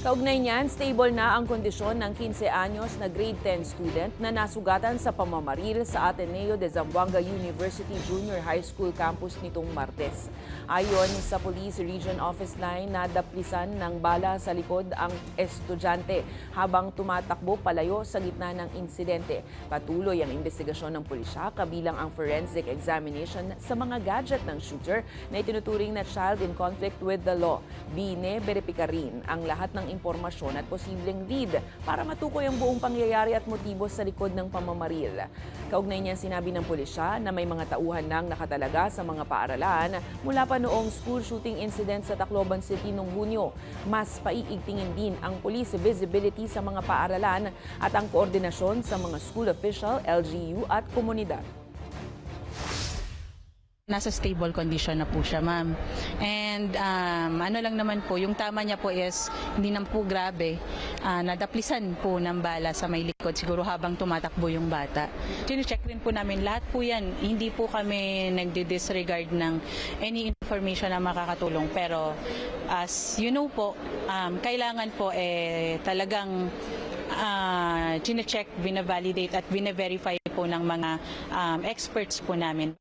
Kaugnay niyan, stable na ang kondisyon ng 15 anyos na grade 10 student na nasugatan sa pamamaril sa Ateneo de Zamboanga University Junior High School campus nitong Martes. Ayon sa Police Region Office 9, nadaplisan ng bala sa likod ang estudyante habang tumatakbo palayo sa gitna ng insidente. Patuloy ang investigasyon ng pulisya kabilang ang forensic examination sa mga gadget ng shooter na itinuturing na child in conflict with the law. Bine-beripika rin ang lahat ng impormasyon at posibleng lead para matukoy ang buong pangyayari at motibo sa likod ng pamamaril. Kaugnay niya sinabi ng pulisya na may mga tauhan nang nakatalaga sa mga paaralan mula pa noong school shooting incident sa Tacloban City noong Hunyo. Mas paiigtingin din ang police visibility sa mga paaralan at ang koordinasyon sa mga school official, LGU at komunidad. Nasa stable condition na po siya, ma'am. And ano lang naman po, yung tama niya po is hindi naman po grabe. Nadaplisan po ng bala sa may likod siguro habang tumatakbo yung bata. Chine-check rin po namin lahat po yan. Hindi po kami nagdi-disregard ng any information na makakatulong. Pero as you know po, kailangan po talagang chine-check, bina-validate at bine-verify po ng mga experts po namin.